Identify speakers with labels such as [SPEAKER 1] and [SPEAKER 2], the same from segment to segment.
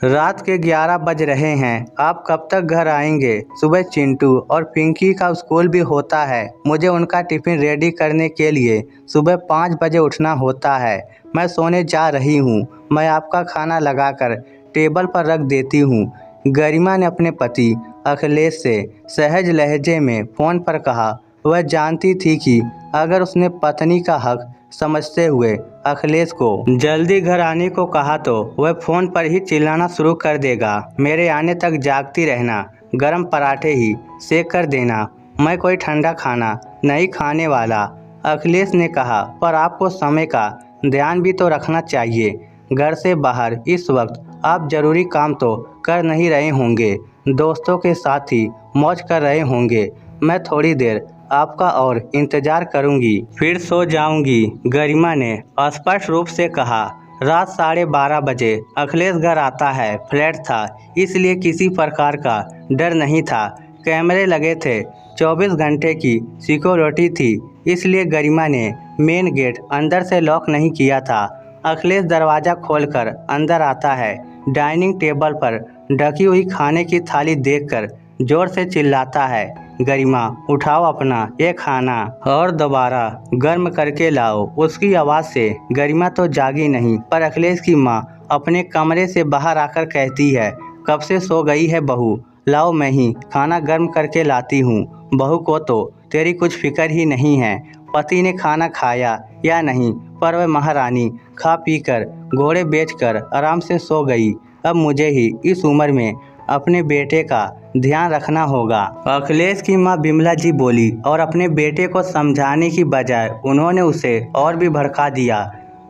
[SPEAKER 1] रात के 11 बज रहे हैं। आप कब तक घर आएंगे? सुबह चिंटू और पिंकी का स्कूल भी होता है। मुझे उनका टिफिन रेडी करने के लिए सुबह 5 बजे उठना होता है। मैं सोने जा रही हूँ। मैं आपका खाना लगाकर टेबल पर रख देती हूँ। गरिमा ने अपने पति अखिलेश से सहज लहजे में फ़ोन पर कहा। वह जानती थी कि अगर उसने पत्नी का हक समझते हुए अखिलेश को जल्दी घर आने को कहा तो वह फ़ोन पर ही चिल्लाना शुरू कर देगा। मेरे आने तक जागती रहना, गरम पराठे ही सेक कर देना, मैं कोई ठंडा खाना नहीं खाने वाला, अखिलेश ने कहा। पर आपको समय का ध्यान भी तो रखना चाहिए। घर से बाहर इस वक्त आप ज़रूरी काम तो कर नहीं रहे होंगे, दोस्तों के साथ ही मौज कर रहे होंगे। मैं थोड़ी देर आपका और इंतज़ार करूंगी, फिर सो जाऊंगी, गरिमा ने स्पष्ट रूप से कहा। रात 12:30 बजे अखिलेश घर आता है। फ्लैट था, इसलिए किसी प्रकार का डर नहीं था। कैमरे लगे थे, 24 घंटे की सिक्योरिटी थी, इसलिए गरिमा ने मेन गेट अंदर से लॉक नहीं किया था। अखिलेश दरवाज़ा खोलकर अंदर आता है। डाइनिंग टेबल पर ढकी हुई खाने की थाली देखकर जोर से चिल्लाता है। गरिमा, उठाओ अपना ये खाना और दोबारा गर्म करके लाओ। उसकी आवाज़ से गरिमा तो जागी नहीं, पर अखिलेश की माँ अपने कमरे से बाहर आकर कहती है, कब से सो गई है बहू? लाओ, मैं ही खाना गर्म करके लाती हूँ। बहू को तो तेरी कुछ फिक्र ही नहीं है, पति ने खाना खाया या नहीं, पर वह महारानी खा पी कर घोड़े बेचकर आराम से सो गई। अब मुझे ही इस उम्र में अपने बेटे का ध्यान रखना होगा। अखिलेश की मां बिमला जी बोली और अपने बेटे को समझाने की बजाय उन्होंने उसे और भी भड़का दिया।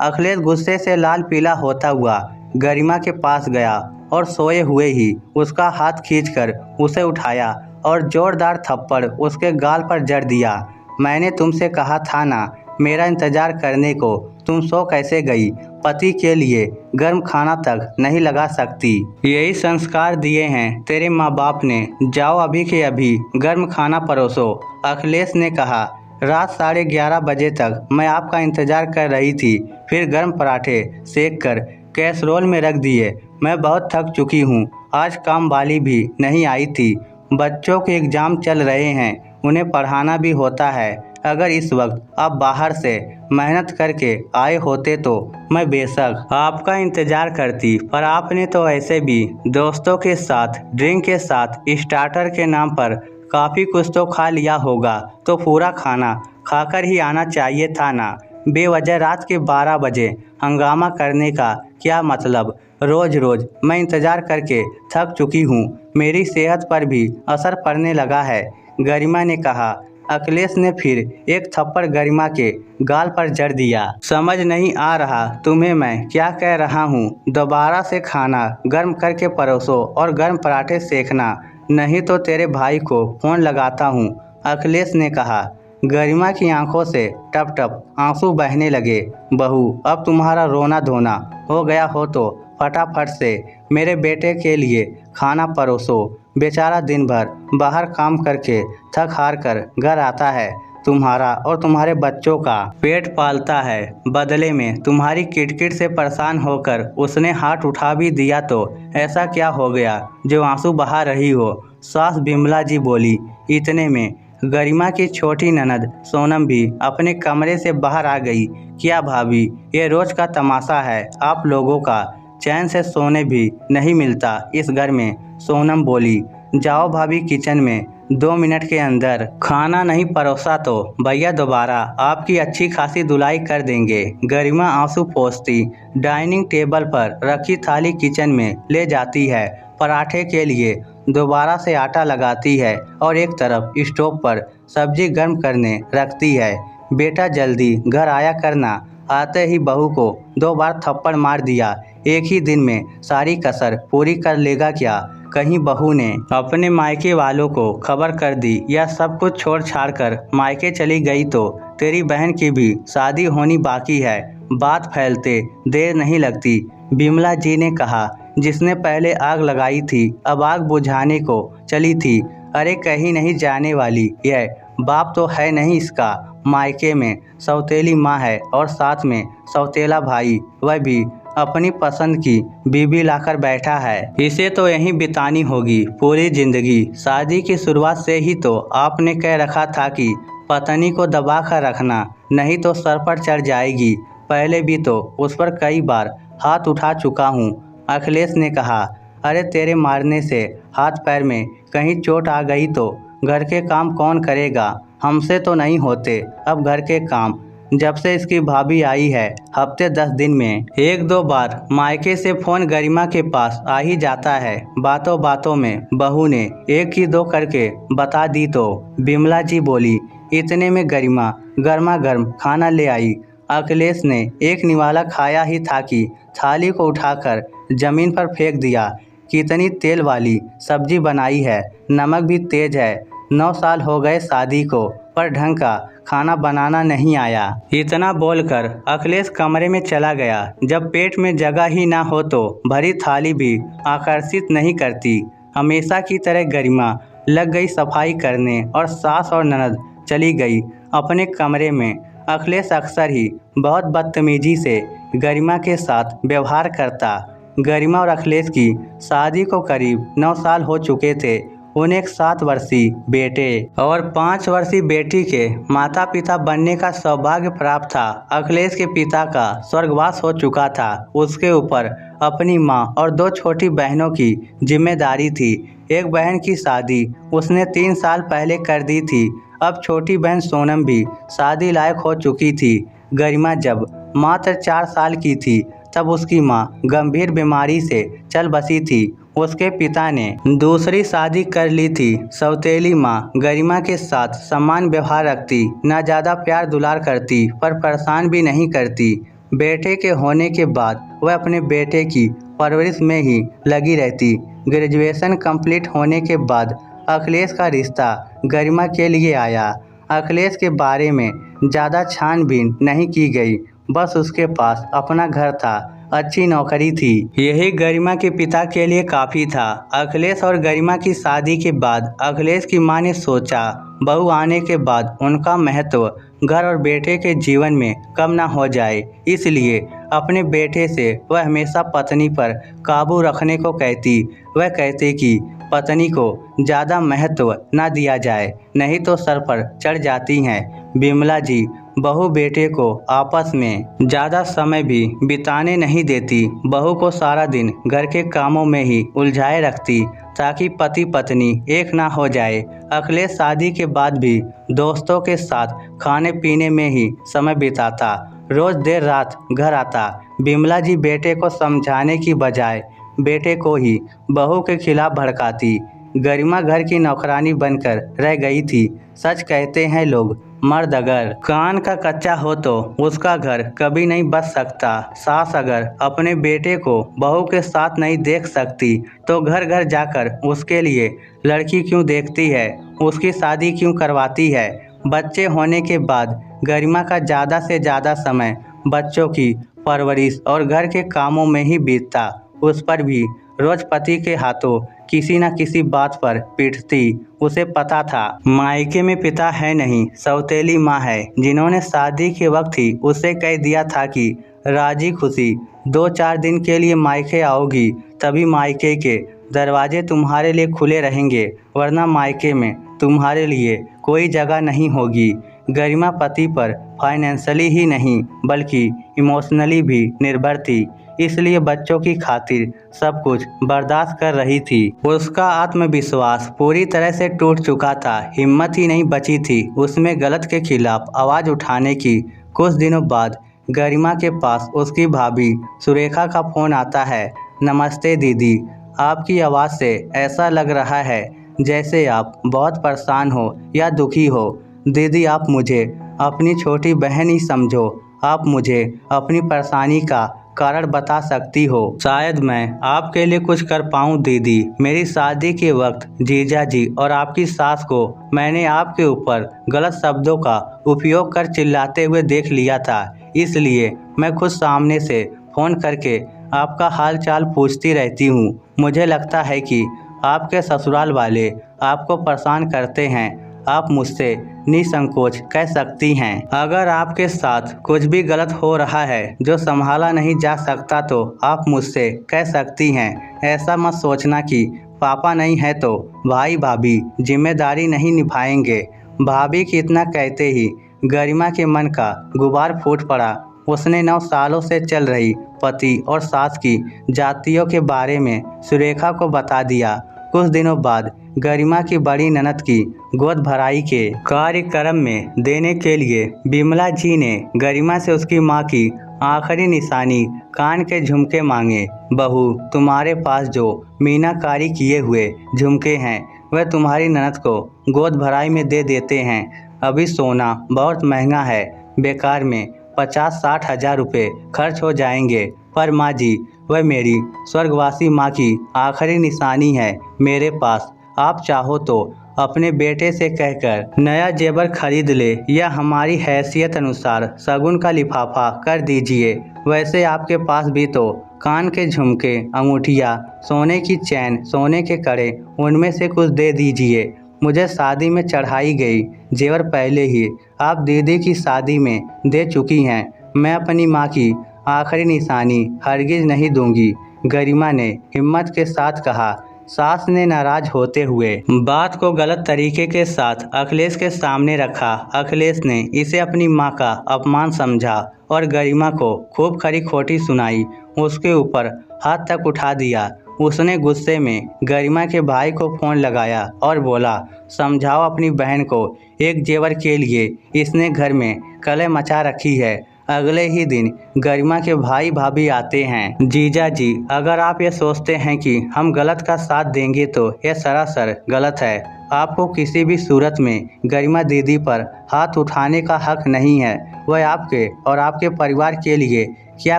[SPEAKER 1] अखिलेश गुस्से से लाल पीला होता हुआ गरिमा के पास गया और सोए हुए ही उसका हाथ खींचकर उसे उठाया और जोरदार थप्पड़ उसके गाल पर जड़ दिया। मैंने तुमसे कहा था ना मेरा इंतजार करने को, तुम सो कैसे गई? पति के लिए गर्म खाना तक नहीं लगा सकती? यही संस्कार दिए हैं तेरे माँ बाप ने। जाओ अभी के अभी गर्म खाना परोसो, अखिलेश ने कहा। रात 11:30 बजे तक मैं आपका इंतजार कर रही थी, फिर गर्म पराठे सेक कर कैसरोल में रख दिए। मैं बहुत थक चुकी हूँ, आज काम वाली भी नहीं आई थी। बच्चों के एग्ज़ाम चल रहे हैं, उन्हें पढ़ाना भी होता है। अगर इस वक्त आप बाहर से मेहनत करके आए होते तो मैं बेशक आपका इंतज़ार करती, पर आपने तो ऐसे भी दोस्तों के साथ ड्रिंक के साथ स्टार्टर के नाम पर काफ़ी कुछ तो खा लिया होगा, तो पूरा खाना खाकर ही आना चाहिए था ना। बेवजह रात के 12 बजे हंगामा करने का क्या मतलब? रोज़ रोज़ मैं इंतज़ार करके थक चुकी हूँ, मेरी सेहत पर भी असर पड़ने लगा है, गरिमा ने कहा। अखिलेश ने फिर एक थप्पड़ गरिमा के गाल पर जड़ दिया। समझ नहीं आ रहा तुम्हें मैं क्या कह रहा हूँ? दोबारा से खाना गर्म करके परोसो और गर्म पराठे सेकना, नहीं तो तेरे भाई को फ़ोन लगाता हूँ, अखिलेश ने कहा। गरिमा की आंखों से टप टप आंसू बहने लगे। बहू, अब तुम्हारा रोना धोना हो गया हो तो फटाफट से मेरे बेटे के लिए खाना परोसो। बेचारा दिन भर बाहर काम करके थक हार कर घर आता है, तुम्हारा और तुम्हारे बच्चों का पेट पालता है। बदले में तुम्हारी किटकिट से परेशान होकर उसने हाथ उठा भी दिया तो ऐसा क्या हो गया जो आंसू बहा रही हो? सास बिमला जी बोली। इतने में गरिमा की छोटी ननद सोनम भी अपने कमरे से बाहर आ गई। क्या भाभी, ये रोज का तमाशा है, आप लोगों का चैन से सोने भी नहीं मिलता इस घर में, सोनम बोली। जाओ भाभी किचन में, 2 मिनट के अंदर खाना नहीं परोसा तो भैया दोबारा आपकी अच्छी खासी धुलाई कर देंगे। गरिमा आंसू पोंछती डाइनिंग टेबल पर रखी थाली किचन में ले जाती है, पराठे के लिए दोबारा से आटा लगाती है और एक तरफ स्टोव पर सब्जी गर्म करने रखती है। बेटा जल्दी घर आया करना। आते ही बहू को 2 बार थप्पड़ मार दिया। एक ही दिन में सारी कसर पूरी कर लेगा क्या? कहीं बहू ने अपने मायके वालों को खबर कर दी या सब कुछ छोड़ छाड़ कर मायके चली गई तो तेरी बहन की भी शादी होनी बाकी है, बात फैलते देर नहीं लगती, बिमला जी ने कहा। जिसने पहले आग लगाई थी अब आग बुझाने को चली थी। अरे कहीं नहीं जाने वाली, यह बाप तो है नहीं इसका, मायके में सौतेली माँ है और साथ में सौतेला भाई, वह भी अपनी पसंद की बीवी लाकर बैठा है। इसे तो यहीं बितानी होगी पूरी जिंदगी। शादी की शुरुआत से ही तो आपने कह रखा था कि पत्नी को दबा कर रखना, नहीं तो सर पर चढ़ जाएगी। पहले भी तो उस पर कई बार हाथ उठा चुका हूँ। अखिलेश ने कहा। अरे तेरे मारने से हाथ पैर में कहीं चोट आ गई तो घर के काम कौन करेगा? हमसे तो नहीं होते अब घर के काम। जब से इसकी भाभी आई है हफ्ते 10 दिन में 1-2 बार मायके से फ़ोन गरिमा के पास आ ही जाता है। बातों बातों में बहू ने 1 की 2 करके बता दी तो बिमला जी बोली। इतने में गरिमा गर्मा गर्म खाना ले आई। अखिलेश ने एक निवाला खाया ही था कि थाली को उठाकर जमीन पर फेंक दिया। कितनी तेल वाली सब्जी बनाई है, नमक भी तेज है। 9 साल हो गए शादी को, पर ढंग का खाना बनाना नहीं आया। इतना बोलकर अखिलेश कमरे में चला गया। जब पेट में जगह ही ना हो तो भरी थाली भी आकर्षित नहीं करती। हमेशा की तरह गरिमा लग गई सफाई करने और सास और ननद चली गई अपने कमरे में। अखिलेश अक्सर ही बहुत बदतमीजी से गरिमा के साथ व्यवहार करता। गरिमा और अखिलेश की शादी को करीब 9 साल हो चुके थे। उन्हें एक 7 वर्षीय बेटे और 5 वर्षीय बेटी के माता पिता बनने का सौभाग्य प्राप्त था। अखिलेश के पिता का स्वर्गवास हो चुका था। उसके ऊपर अपनी मां और 2 छोटी बहनों की जिम्मेदारी थी। एक बहन की शादी उसने 3 साल पहले कर दी थी। अब छोटी बहन सोनम भी शादी लायक हो चुकी थी। गरिमा जब मात्र 4 साल की थी तब उसकी मां गंभीर बीमारी से चल बसी थी। उसके पिता ने दूसरी शादी कर ली थी। सौतेली मां गरिमा के साथ समान व्यवहार रखती, न ज़्यादा प्यार दुलार करती पर परेशान भी नहीं करती। बेटे के होने के बाद वह अपने बेटे की परवरिश में ही लगी रहती। ग्रेजुएशन कंप्लीट होने के बाद अखिलेश का रिश्ता गरिमा के लिए आया। अखिलेश के बारे में ज़्यादा छानबीन नहीं की गई, बस उसके पास अपना घर था, अच्छी नौकरी थी। यही गरिमा के पिता के लिए काफ़ी था। अखिलेश और गरिमा की शादी के बाद अखिलेश की मां ने सोचा बहू आने के बाद उनका महत्व घर और बेटे के जीवन में कम ना हो जाए। इसलिए अपने बेटे से वह हमेशा पत्नी पर काबू रखने को कहती। वह कहते कि पत्नी को ज़्यादा महत्व ना दिया जाए, नहीं तो सर पर चढ़ जाती हैं। बिमला जी बहू बेटे को आपस में ज़्यादा समय भी बिताने नहीं देती। बहू को सारा दिन घर के कामों में ही उलझाए रखती ताकि पति पत्नी एक ना हो जाए। अखिलेश शादी के बाद भी दोस्तों के साथ खाने पीने में ही समय बिताता, रोज़ देर रात घर आता। बिमला जी बेटे को समझाने की बजाय बेटे को ही बहू के खिलाफ भड़काती। गरिमा घर की नौकरानी बनकर रह गई थी। सच कहते हैं लोग, मर्द अगर कान का कच्चा हो तो उसका घर कभी नहीं बच सकता। सास अगर अपने बेटे को बहू के साथ नहीं देख सकती तो घर घर जाकर उसके लिए लड़की क्यों देखती है, उसकी शादी क्यों करवाती है। बच्चे होने के बाद गरिमा का ज़्यादा से ज़्यादा समय बच्चों की परवरिश और घर के कामों में ही बीतता। उस पर भी रोज पति के हाथों किसी न किसी बात पर पीटती। उसे पता था मायके में पिता है नहीं, सौतेली माँ है, जिन्होंने शादी के वक्त ही उसे कह दिया था कि राजी खुशी 2-4 दिन के लिए मायके आओगी तभी मायके के दरवाजे तुम्हारे लिए खुले रहेंगे, वरना मायके में तुम्हारे लिए कोई जगह नहीं होगी। गरिमा पति पर फाइनेंशियली ही नहीं बल्कि इमोशनली भी निर्भर थी, इसलिए बच्चों की खातिर सब कुछ बर्दाश्त कर रही थी। उसका आत्मविश्वास पूरी तरह से टूट चुका था, हिम्मत ही नहीं बची थी उसमें गलत के खिलाफ आवाज़ उठाने की। कुछ दिनों बाद गरिमा के पास उसकी भाभी सुरेखा का फ़ोन आता है। नमस्ते दीदी, आपकी आवाज़ से ऐसा लग रहा है जैसे आप बहुत परेशान हो या दुखी हो। दीदी आप मुझे अपनी छोटी बहन ही समझो, आप मुझे अपनी परेशानी का कारण बता सकती हो, शायद मैं आपके लिए कुछ कर पाऊँ। दीदी मेरी शादी के वक्त जीजा जी और आपकी सास को मैंने आपके ऊपर गलत शब्दों का उपयोग कर चिल्लाते हुए देख लिया था, इसलिए मैं खुद सामने से फ़ोन करके आपका हाल चाल पूछती रहती हूँ। मुझे लगता है कि आपके ससुराल वाले आपको परेशान करते हैं। आप मुझसे निसंकोच कह सकती हैं। अगर आपके साथ कुछ भी गलत हो रहा है जो संभाला नहीं जा सकता तो आप मुझसे कह सकती हैं। ऐसा मत सोचना कि पापा नहीं है तो भाई भाभी जिम्मेदारी नहीं निभाएंगे। भाभी की इतना कहते ही गरिमा के मन का गुबार फूट पड़ा। उसने 9 सालों से चल रही पति और सास की जातियों के बारे में सुरेखा को बता दिया। कुछ दिनों बाद गरिमा की बड़ी ननद की गोद भराई के कार्यक्रम में देने के लिए बिमला जी ने गरिमा से उसकी मां की आखिरी निशानी कान के झुमके मांगे। बहू, तुम्हारे पास जो मीनाकारी किए हुए झुमके हैं वह तुम्हारी ननद को गोद भराई में दे देते हैं। अभी सोना बहुत महंगा है, बेकार में 50-60 हज़ार रुपये खर्च हो जाएंगे। पर माँ जी, वह मेरी स्वर्गवासी माँ की आखिरी निशानी है मेरे पास। आप चाहो तो अपने बेटे से कहकर नया जेवर खरीद ले या हमारी हैसियत अनुसार शगुन का लिफाफा कर दीजिए। वैसे आपके पास भी तो कान के झुमके, अंगूठिया, सोने की चैन, सोने के कड़े, उनमें से कुछ दे दीजिए। मुझे शादी में चढ़ाई गई जेवर पहले ही आप दीदी की शादी में दे चुकी हैं। मैं अपनी माँ की आखिरी निशानी हरगिज नहीं दूंगी, गरिमा ने हिम्मत के साथ कहा। सास ने नाराज होते हुए बात को गलत तरीके के साथ अखिलेश के सामने रखा। अखिलेश ने इसे अपनी मां का अपमान समझा और गरिमा को खूब खरी खोटी सुनाई। उसके ऊपर हाथ तक उठा दिया। उसने गुस्से में गरिमा के भाई को फ़ोन लगाया और बोला, समझाओ अपनी बहन को, एक जेवर के लिए इसने घर में कलह मचा रखी है। अगले ही दिन गरिमा के भाई भाभी आते हैं। जीजा जी, अगर आप ये सोचते हैं कि हम गलत का साथ देंगे तो यह सरासर गलत है। आपको किसी भी सूरत में गरिमा दीदी पर हाथ उठाने का हक नहीं है। वह आपके और आपके परिवार के लिए क्या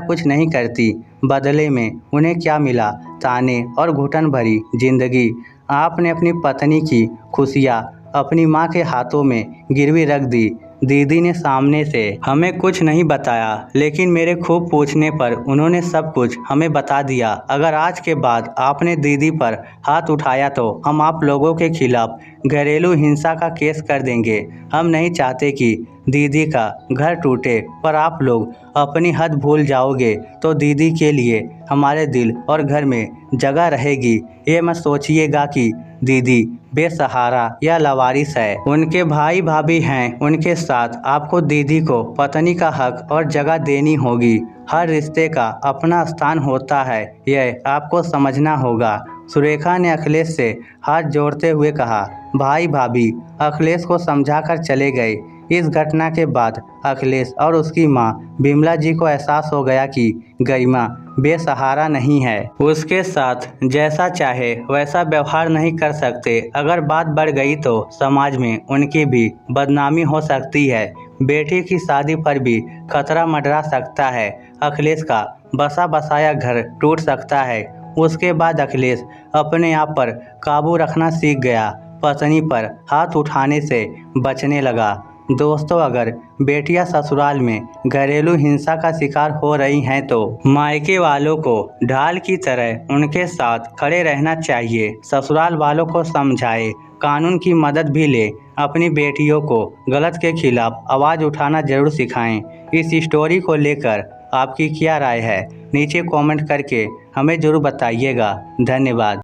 [SPEAKER 1] कुछ नहीं करती, बदले में उन्हें क्या मिला? ताने और घुटन भरी जिंदगी। आपने अपनी पत्नी की खुशियाँ अपनी माँ के हाथों में गिरवी रख दी। दीदी ने सामने से हमें कुछ नहीं बताया, लेकिन मेरे खूब पूछने पर उन्होंने सब कुछ हमें बता दिया। अगर आज के बाद आपने दीदी पर हाथ उठाया तो हम आप लोगों के खिलाफ घरेलू हिंसा का केस कर देंगे। हम नहीं चाहते कि दीदी का घर टूटे, पर आप लोग अपनी हद भूल जाओगे तो दीदी के लिए हमारे दिल और घर में जगह रहेगी। ये मत सोचिएगा कि दीदी बेसहारा या लावारिस है। उनके भाई भाभी हैं, उनके साथ आपको दीदी को पत्नी का हक और जगह देनी होगी। हर रिश्ते का अपना स्थान होता है, यह आपको समझना होगा। सुरेखा ने अखिलेश से हाथ जोड़ते हुए कहा। भाई भाभी अखिलेश को समझाकर चले गए। इस घटना के बाद अखिलेश और उसकी मां बिमला जी को एहसास हो गया कि गरिमा बेसहारा नहीं है। उसके साथ जैसा चाहे वैसा व्यवहार नहीं कर सकते। अगर बात बढ़ गई तो समाज में उनकी भी बदनामी हो सकती है। बेटी की शादी पर भी खतरा मंडरा सकता है। अखिलेश का बसा बसाया घर टूट सकता है। उसके बाद अखिलेश अपने आप पर काबू रखना सीख गया। पत्नी पर हाथ उठाने से बचने लगा। दोस्तों, अगर बेटियां ससुराल में घरेलू हिंसा का शिकार हो रही हैं तो मायके वालों को ढाल की तरह उनके साथ खड़े रहना चाहिए। ससुराल वालों को समझाए, कानून की मदद भी ले। अपनी बेटियों को गलत के खिलाफ आवाज़ उठाना जरूर सिखाएं। इस स्टोरी को लेकर आपकी क्या राय है? नीचे कमेंट करके हमें ज़रूर बताइएगा। धन्यवाद।